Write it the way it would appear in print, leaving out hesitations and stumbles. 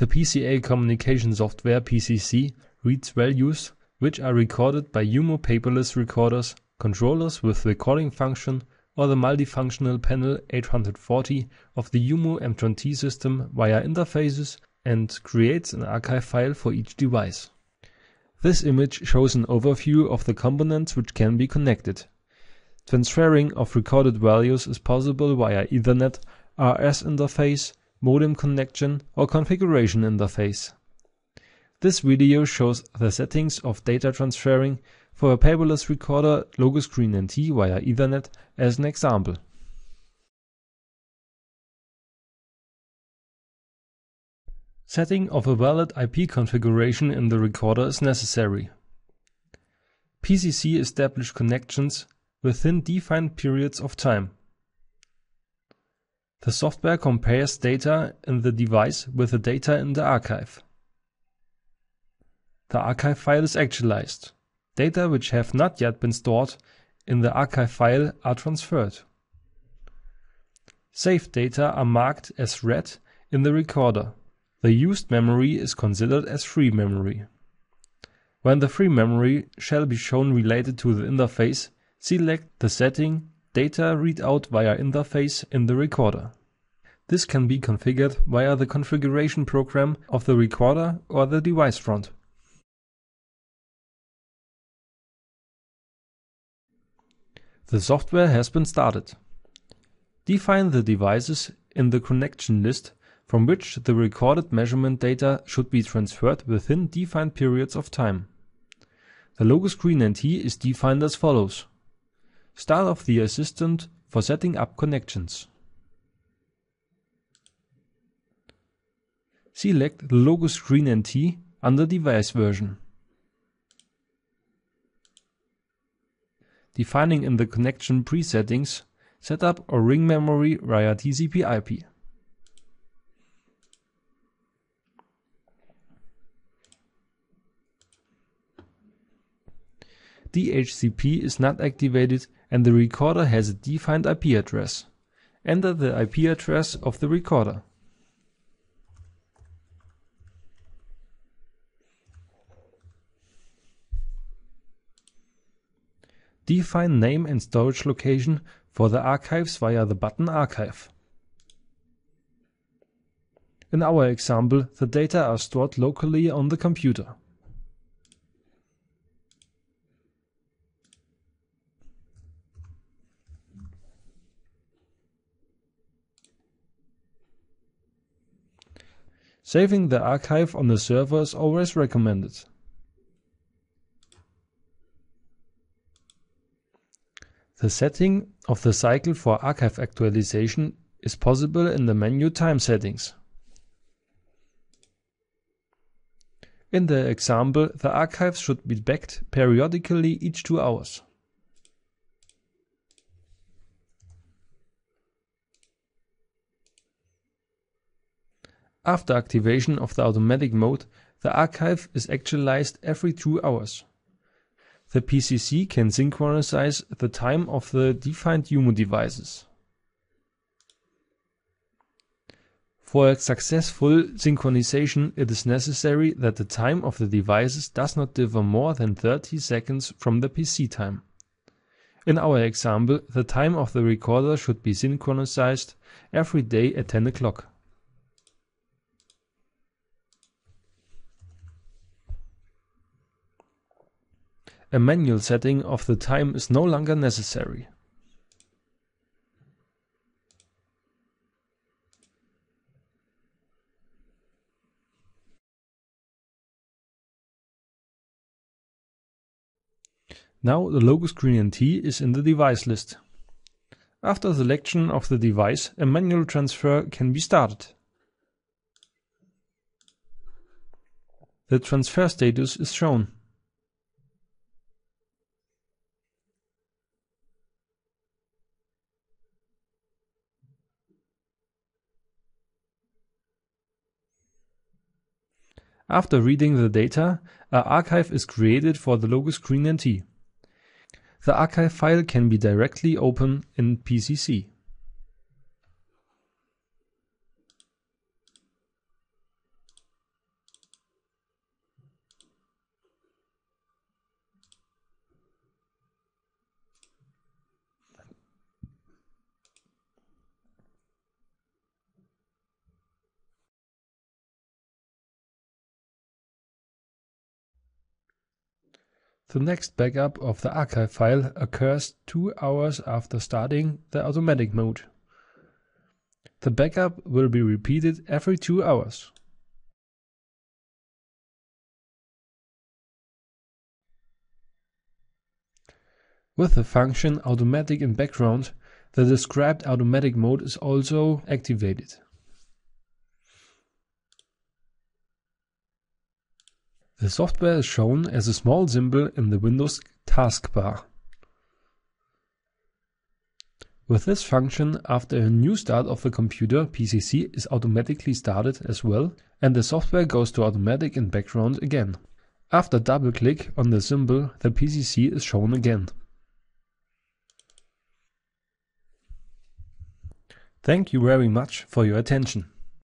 The PCA communication software PCC reads values which are recorded by JUMO paperless recorders, controllers with recording function, or the multifunctional panel 840 of the JUMO M20 system via interfaces and creates an archive file for each device. This image shows an overview of the components which can be connected. Transferring of recorded values is possible via Ethernet, RS interface, modem connection, or configuration interface. This video shows the settings of data transferring for a paperless recorder logo screen NT via Ethernet as an example. Setting of a valid IP configuration in the recorder is necessary. PCC establishes connections within defined periods of time. The software compares data in the device with the data in the archive. The archive file is actualized. Data which have not yet been stored in the archive file are transferred. Saved data are marked as read in the recorder. The used memory is considered as free memory. When the free memory shall be shown related to the interface, select the setting Data Readout via Interface in the recorder. This can be configured via the configuration program of the recorder or the device front. The software has been started. Define the devices in the connection list from which the recorded measurement data should be transferred within defined periods of time. The logo screen NT is defined as follows. Start of the assistant for setting up connections. Select the logo screen NT under device version. Defining in the connection presettings, setup or ring memory via TCP/IP. DHCP is not activated and the recorder has a defined IP address. Enter the IP address of the recorder. Define name and storage location for the archives via the button Archive. In our example, the data are stored locally on the computer. Saving the archive on the server is always recommended. The setting of the cycle for archive actualization is possible in the menu Time Settings. In the example, the archives should be backed periodically each 2 hours. After activation of the automatic mode, the archive is actualized every 2 hours. The PCC can synchronize the time of the defined JUMO devices. For a successful synchronization, it is necessary that the time of the devices does not differ more than 30 seconds from the PC time. In our example, the time of the recorder should be synchronized every day at 10 o'clock. A manual setting of the time is no longer necessary. Now the logo screen NT is in the device list. After selection of the device, a manual transfer can be started. The transfer status is shown. After reading the data, an archive is created for the logo screen NT. The archive file can be directly opened in PCC. The next backup of the archive file occurs 2 hours after starting the automatic mode. The backup will be repeated every 2 hours. With the function automatic in background, the described automatic mode is also activated. The software is shown as a small symbol in the Windows taskbar. With this function, after a new start of the computer, PCC is automatically started as well, and the software goes to automatic in background again. After double click on the symbol, the PCC is shown again. Thank you very much for your attention.